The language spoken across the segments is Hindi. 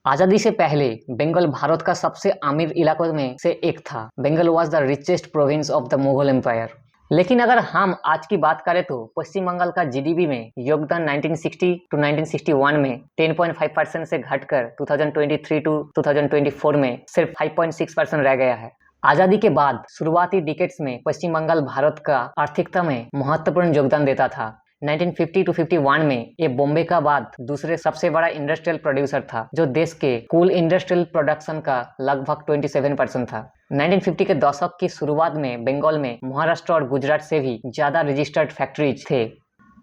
आजादी से पहले बंगाल भारत का सबसे अमीर इलाकों में से एक था। Bengal was the richest province of the Mughal empire. लेकिन अगर हम आज की बात करें तो पश्चिम बंगाल का जीडीपी में योगदान 1960 टू 1961 में 10.5% से घटकर 2023 टू 2024 में सिर्फ 5.6% रह गया है। आजादी के बाद शुरुआती डिकेड्स में पश्चिम बंगाल भारत का आर्थिकता में महत्वपूर्ण योगदान देता था। 1950 टू 51 में ये बॉम्बे का बाद दूसरे सबसे बड़ा इंडस्ट्रियल प्रोड्यूसर था, जो देश के कुल इंडस्ट्रियल प्रोडक्शन का लगभग 27% था। 1950 के दशक की शुरुआत में बंगाल में महाराष्ट्र और गुजरात से भी ज्यादा रजिस्टर्ड फैक्ट्रीज थे।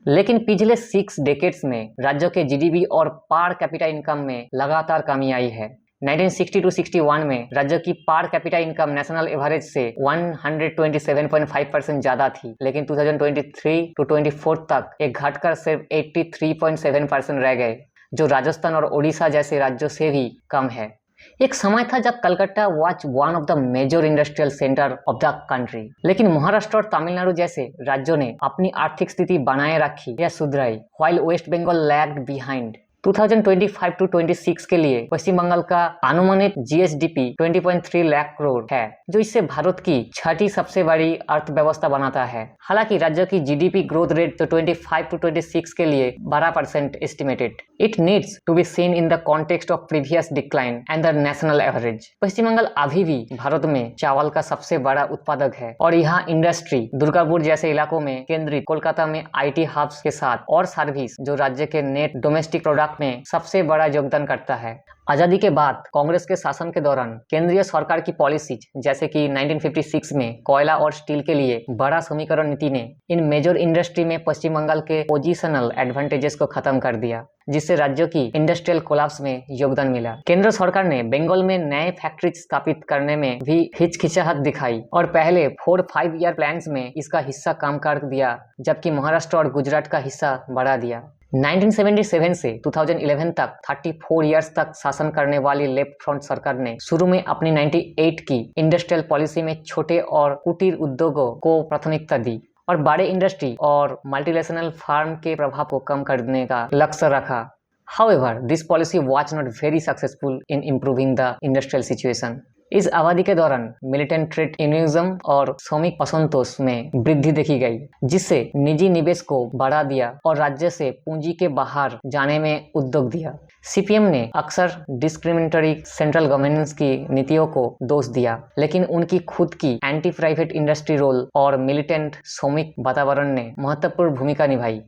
लेकिन पिछले 6 डेकेड्स में राज्यों के जीडीपी और पर कैपिटा इनकम में लगातार कमी आई है। 1960 टू 61 में राज्य की per capita income national average से 127.5% ज्यादा थी, लेकिन 2023 टू 24 तक ये घटकर सिर्फ 83.7% रह गए, जो राजस्थान और ओडिशा जैसे राज्यों से भी कम है। एक समय था जब Calcutta was one of the major industrial centre of the country, लेकिन महाराष्ट्र और तमिलनाडु जैसे राज्यों ने अपनी आर्थिक स्थिति बनाए रखी या सुधराई, while west Bengal lagged behind. 2025 to 26 के लिए पश्चिम बंगाल का अनुमानित जीएसडीपी 20.3 लाख करोड़ है, जो इससे भारत की छठी सबसे बड़ी अर्थव्यवस्था बनाता है। हालांकि राज्य की जीडीपी ग्रोथ रेट तो 25 टू 26 के लिए 12% estimated. It needs to be seen in the context of previous decline and the national average. Paschim Bangal अभी भी भारत में चावल का सबसे बड़ा उत्पादक है और यहाँ इंडस्ट्री दुर्गापुर जैसे इलाकों में केंद्रित, कोलकाता में आईटी हब्स के साथ और सर्विस जो राज्य के नेट डोमेस्टिक प्रोडक्ट में सबसे बड़ा योगदान करता है। आजादी के बाद कांग्रेस के शासन के दौरान केंद्रीय सरकार की पॉलिसीज जैसे कि 1956 में कोयला और स्टील के लिए बड़ा समीकरण नीति ने इन मेजर इंडस्ट्री में पश्चिम बंगाल के पोजिशनल एडवांटेजेस को खत्म कर दिया, जिससे राज्यों की इंडस्ट्रियल कोलैप्स में योगदान मिला। केंद्र सरकार ने बंगाल में नए फैक्ट्रीज स्थापित करने में भी हिचकिचाहट दिखाई और पहले 4-5 ईयर प्लान्स में इसका हिस्सा कम कर दिया, जबकि महाराष्ट्र और गुजरात का हिस्सा बढ़ा दिया। 1977 से 2011 तक 34 इयर्स तक शासन करने वाली लेफ्ट फ्रंट सरकार ने शुरू में अपनी 98 की इंडस्ट्रियल पॉलिसी में छोटे और कुटीर उद्योगों को प्राथमिकता दी और बड़े इंडस्ट्री और मल्टीनेशनल फार्म के प्रभाव को कम करने का लक्ष्य रखा। However, this policy was not very successful in improving the industrial situation. इस अवधि के दौरान मिलिटेंट ट्रेड यूनियनिज्म और श्रमिक असंतोष में वृद्धि देखी गई, जिससे निजी निवेश को बढ़ा दिया और राज्य से पूंजी के बाहर जाने में उद्योग दिया। सीपीएम ने अक्सर डिस्क्रिमिनेटरी सेंट्रल गवर्नेंस की नीतियों को दोष दिया, लेकिन उनकी खुद की एंटी प्राइवेट इंडस्ट्री रोल और मिलिटेंट श्रमिक वातावरण ने महत्वपूर्ण भूमिका निभाई।